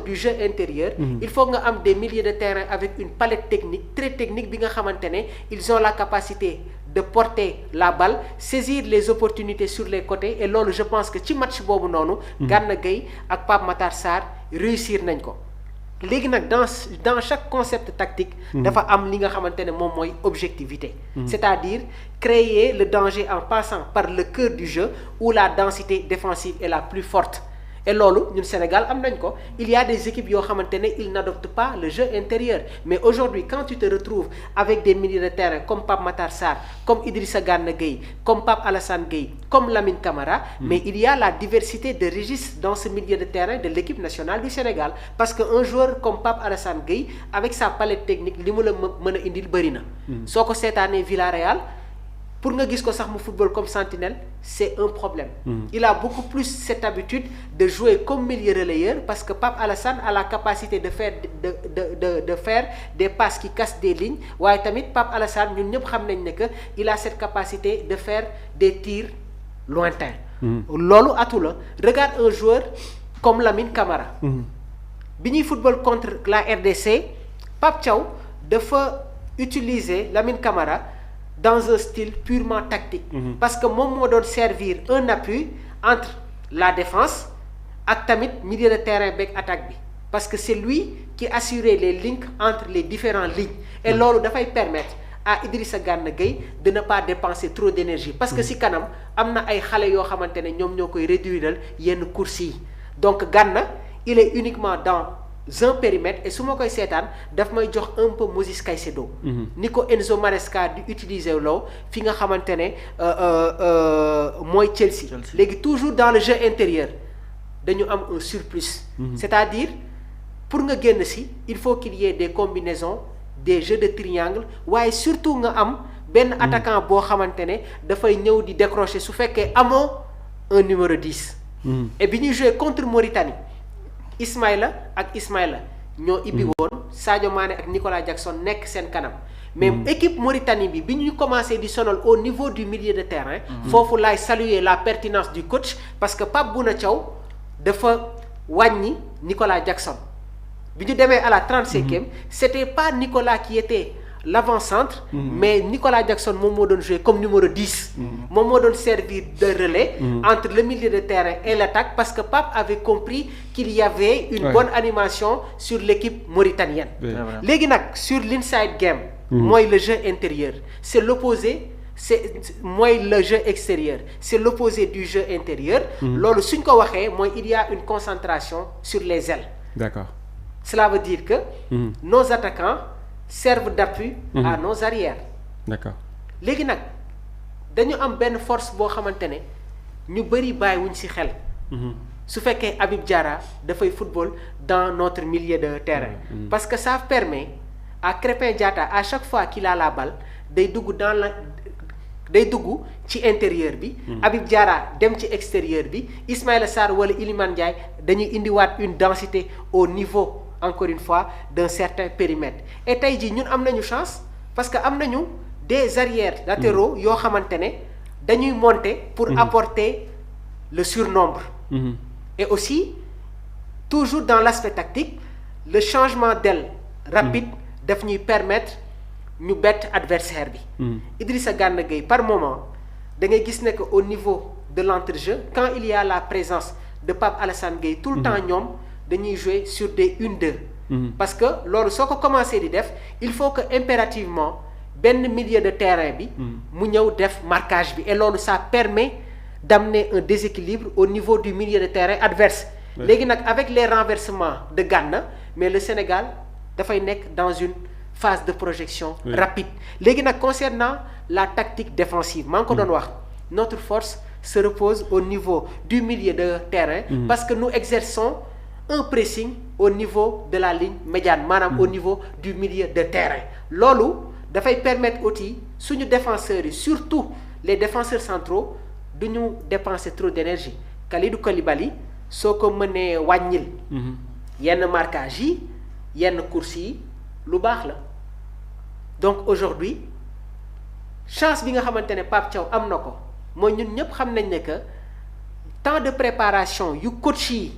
du jeu intérieur, il faut nga am des milieux de terrain avec une palette technique très technique bi nga xamantene ils ont la capacité de porter la balle, saisir les opportunités sur les côtés et loolu je pense que ci match boobu noonu Gana Gueye ak Pape Matar Sarr réussir nañ ko. Léegi nag dans chaque concept tactique dafa am li nga xamantene moom mooy objectivité, c'est-à-dire créer le danger en passant par le cœur du jeu où la densité défensive est la plus forte. Et loolu ñun Sénégal am nañ ko. Il y a des équipes yoo xamante ne ils n'adoptent pas le jeu intérieur, mais aujourd'hui quand tu te retrouves avec des milieux de terrain comme Pape Matar Sarr, comme Idrissa Gana Gueye, comme Pape Alassane Gueye, comme Lamine Camara, mais il y a la diversité de registres dans ce milieu de terrain de l'équipe nationale du Sénégal, parce qu'un joueur comme Pape Alassane Gueye avec sa palette technique li mu la mën a indil bëri na. Soo ko seetaanee Villarreal pour nga gis ko sax mu football comme sentinelle, c'est un problème. Il a beaucoup plus cette habitude de jouer comme milieu relayeur, parce que Pape Alassane a la capacité de faire des passes qui cassent des lignes. waaye tamit Pape Alassane ñun ñëpp xam nañ ne que il a cette capacité de faire des tirs lointains. loolu atu la. Regarde un joueur comme Lamine Camara. bi ñuy football contre la RDC, Pape Thiaw dafa utiliser Lamine Camara dans un style purement tactique, parce que moom moo doon servir un appui entre la défense ak tamit milieu de terrain beeg attaque bi, parce que c'est lui qui assurait les links entre les différentes lignes. Et loolu dafay permettre à Idrissa Gana Gueye de ne pas dépenser trop d'énergie, parce que si kanam am na ay xale yoo xamante ne ñoom ñoo koy réduire yenn courses yi. Donc Gana il est uniquement dans un périmètre, et su ma koy seetaan daf may jox un peu Moses Caicedo, ni ko Enzo Maresca di utiliser loo fi nga xamante ne mooy Chelsea. Léegi toujours dans le jeu intérieur dañu am un surplus, c'est-à-dire pour nga génn si il faut qu'il y ait des combinaisons, des jeux de triangle, waaye surtout nga am benn attaquant boo xamante ne dafay ñëw di décrocher su fekkee amoo un numéro 10. Et bi ñuy jouer contre Mauritanie, Ismaïla ñoo ibbi woon, Sadio Mané ak Nicolas Jackson nekk seen kanam. Mais équipe Mauritanie bi ñu commencé di sonal au niveau du milieu de terrain, foofu laay saluer la pertinence du coach, parce que Pape Bouna Thiaw dafa wàññi Nicolas Jackson. Bi ñu demee à la 35e, c'était pas Nicolas qui était l'avant-centre, mais Nicolas Jackson moom moo doon jouer comme numéro 10. moom moo doon servir de relais entre le milieu de terrain et l'attaque, parce que Pape avait compris qu'il y avait une bonne animation sur l'équipe mauritanienne. Léegi nag sur l'inside game, mooy le jeu intérieur, c'est l'opposé. Mooy le jeu extérieur, c'est l'opposé du jeu intérieur. Loolu suñ ko waxee mooy il y a une concentration sur les ailes. D'accord. Cela veut dire que nos attaquants servent d'appui à nos arrières. D'accord. Léegi nag dañu am benn force boo xamante ne ñu bëri bàyyiwuñ ci xel. Su fekkee Habib Diarra dafay football dans notre milieu de terrain. Parce que ça permet à Krépin Diatta à chaque fois qu'il a la balle day dugg ci intérieur bi. Habib Diarra dem ci extérieur bi. Ismaïla Sarr wala Iliman Ndiaye dañuy indiwaat une densité au niveau, encore une fois, d'un certain périmètre. Et tey jii ñun am nañu chance, parce que am nañu des arrières latéraux yoo xamante ne dañuy monter pour apporter le surnombre. Et aussi toujours dans l'aspect tactique, le changement d'aile rapide daf ñuy permettre ñu bett adversaire bi. Idrissa Gana Gueye par moment da ngay gis ne que au niveau de l'entrejeu, quand il y a la présence de Pape Alassane Gueye, tout le temps ñoom dañuy jouer sur des 1-2. Parce que loolu soo ko commencé di def, il faut que impérativement benn milieu de terrain bi mu ñëw def marquage bi, et loolu ça permet d'amener un déséquilibre au niveau du milieu de terrain adverse. Léegi nag avec les renversements de Gana, mais le Sénégal dafay nekk dans une phase de projection rapide. Léegi nag concernant la tactique défensive, maa ngi ko doon wax, notre force se repose au niveau du milieu de terrain, parce que nous exerçons un pressing au niveau de la ligne médiane, maanaam au niveau du milieu de terrain. Loolu dafay permettre aussi suñu défenseurs yi, surtout les défenseurs centraux, du ñu dépenser trop d'énergie. Kalidou Koulibaly soo ko mënee wàññil yenn marquage yi, yenn courses yi, lu baax la. Donc aujourd'hui chance bi nga xamante ne Pape Thiaw am na ko mooy ñun ñëpp xam nañ ne que temps de préparation yu coach yi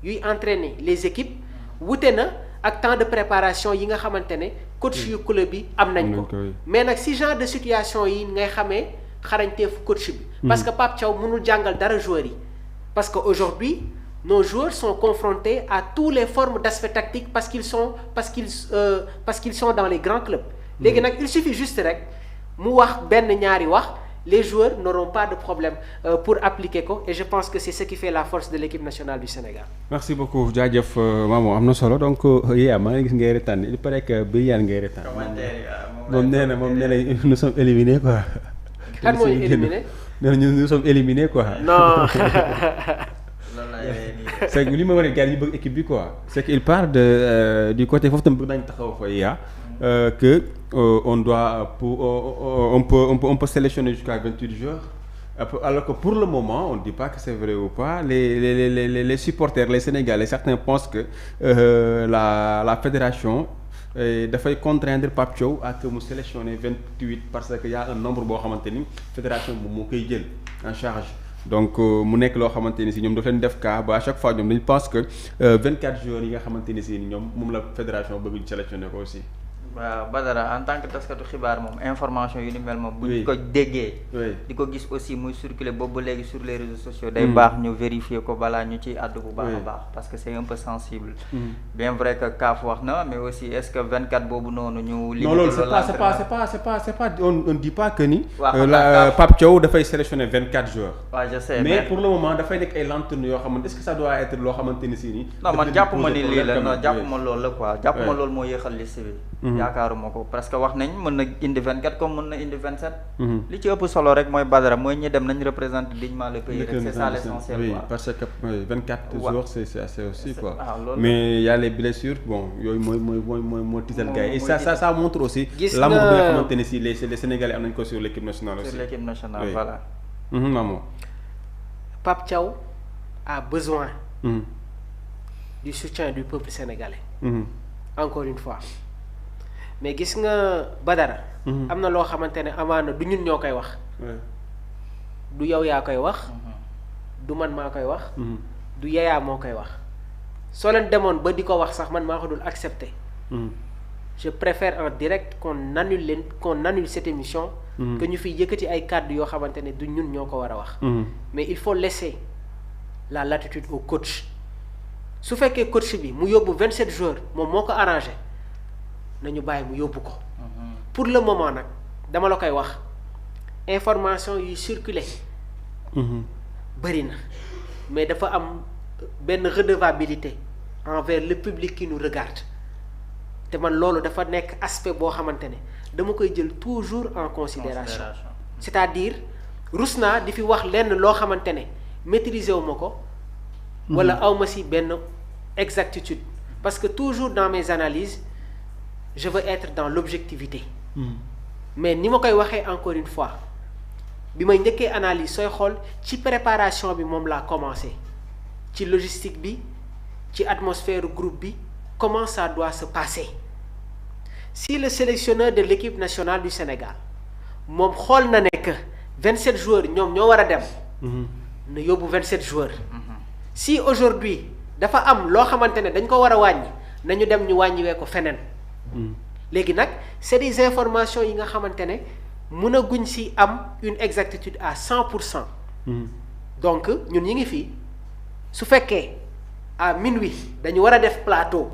yuy entraîner les équipes wute na ak temps de préparation yi nga xamante ne coach yu club bi am nañ ko mais nag si genre de situation yi ngay xamee xarañteefu coach bi parce que Pape Thiaw mënul jàngal dara joueurs yi parce que aujourd'hui nos joueurs sont confrontés à toutes les formes d'aspect tactique parce qu'ils sont dans les grands clubs léegi nag il suffit juste rek mu wax benn ñaari wax les joueurs n'auront pas de problème pour appliquer ko et je pense que c'est ce qui fait la force de l'équipe nationale du Sénégal. Merci beaucoup jaajëf Mamo am na solo donc yaa maa ngi gis ngay retaan il paraît que Biriyane ngay retaan. moom nee na nous sommes éliminés quoi. kan mooy éliminé. nee na nous sommes éliminés quoi. non. c'est que li ma war a gars yi bëgg équipe bi quoi c'est qu'il parle du côté foofu tam bëgg nañ taxaw fa yaa que on peut sélectionner jusqu'à 28 joueurs alors que pour le moment on ne dit pas que c'est vrai ou pas les supporters les Sénégalais certains pensent que la fédération dafay contraindre Pape Thiaw ak mu sélectionner 28 parce que y a un nombre boo xamante ni fédération moom moo koy jël en charge donc mu nekk loo xamante ni si ñoom daf leen def cas ba à chaque fois ñoom dañu pense que 24 joueurs yi nga xamante ni si ñoom moom la fédération bëgg ñu sélectionner ko aussi. waaw Badara en tant que taskatu xibaar moom information yu ni mel moom. buñ ko déggee. di ko gis aussi muy circuler boobu ba léegi sur les réseaux sociaux. day baax ñu vérifier ko balaa ñu ciy àddu bu baax a baax. parce que c'est un peu sensible. bien vrai que CAF wax na mais aussi est-ce que 24 boobu noonu ñu. limité non loolu c'est pas on dit pas que ni. Pape Thiaw dafay sélectionner 24 joueurs. waaw je sais mais pour le moment dafay nekk ay lanterne yoo xamante est-ce que ça doit être loo xamante ni si nii. non man jàpp ma ni lii la non jàpp ma loolu la quoi jàpp ma loolu moo yéexal liste bi. yaakaaruma ko parce que wax nañ mën na indi 24 comme mën na indi 27. li ci ëpp solo rek mooy Badara mooy ñi dem nañ représenter dignement le pays rek c'est ça l'essentiel quoi. oui parce que 24 joueurs c'est assez aussi quoi. mais y a les blessures bon yooyu mooy tiital gars yi et ça montre aussi. gis l'amour bi nga xamante ne si les Sénégalais am nañ ko sur l'équipe nationale aussi. sur l'équipe nationale voilà. Maman. Pape Thiaw a besoin. du soutien du peuple sénégalais. encore une fois. mais gis nga Badara. am na loo xamante ne amaana du ñun ñoo koy wax. du yow yaa koy wax. du man maa koy wax. du yeyaa moo koy wax. soo leen demoon ba di ko wax sax man maa ko dul accepter. je préfère en direct qu'on annule cette émission. que ñu fiy yëkkati ay kàddu yoo xamante ne du ñun ñoo ko war a wax. mais il faut laisser la latitude au coach. su fekkee coach bi mu yóbbu 27 joueurs moom moo ko arrangé. nañu bàyyi mu yóbbu ko. pour le moment nag dama la koy wax information yuy circuler. bëri na mais dafa am benn redevabilité envers le public qui nous regarde te man loolu dafa nekk aspect boo xamante ne dama koy jël toujours en considération c'est-à-dire rus naa di fi wax lenn loo xamante ne maîtriser wu ma ko. wala awma si benn exactitude parce que toujours dans mes analyses. je veux être dans l'objectivité. mais ni ma koy waxee encore une fois bi may njëkkee analyse sooy xool ci préparation bi moom laa commencé ci logistique bi ci atmosphère groupe bi comment ça doit se passer si le sélectionneur de l'équipe nationale du Sénégal moom xool na ne que 27 joueurs ñoom ñoo war a dem. na yóbbu 27 joueurs. si aujourd'hui dafa am loo xamante ne dañ ko war a wàññi nañu dem ñu wàññiwee ko feneen. léegi nag c'est des informations yi nga xamante ne mën a guñ ci am une exactitude à 100%. donc ñun ñi ngi fii su fekkee à minuit dañu war a def plateau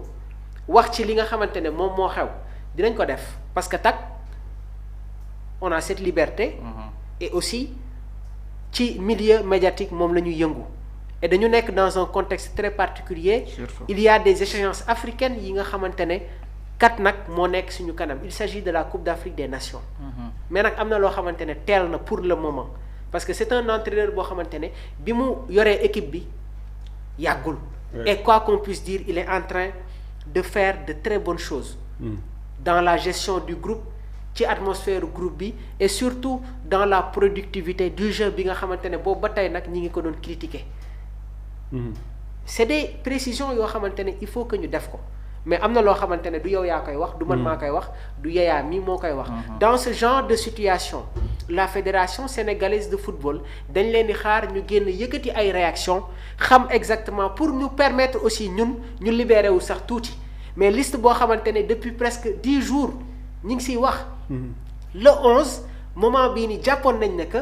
wax ci li nga xamante ne moom moo xew dinañ ko def parce que on a cette liberté. et aussi ci milieu médiatique moom la ñuy yëngu. et dañu nekk dans un contexte très particulier. Surtout. Il y a des échéances africaines yi nga xamante ne kat nag moo nekk suñu kanam il s'agit de la Coupe d'Afrique des Nations. mais nag am na loo xamante ne teel na pour le moment parce que c'est un entraîneur boo xamante ne bi mu yoree équipe bi yàggul. et quoi qu'on puisse dire il est en train de faire de très bonnes choses. dans la gestion du groupe ci atmosphère groupe bi et surtout dans la productivité du jeu bi nga xamante ne boobu ba tey nag ñi ngi ko doon critiquer. c'est des précisions yoo xamante ne il faut que ñu def ko mais am na loo xamante ne du yow yaa koy wax du man maa koy wax du yeyaa mi moo koy wax dans ce genre de situation la fédération sénégalaise de football dañ leen di xaar ñu génn yëkkati ay réaction xam exactement pour ñu permettre aussi ñun ñu libéré wu sax tuuti mais liste boo xamante ne depuis presque 10 jours ñu ngi siy wax. le 11 moment bii ni jàppoon nañ ne que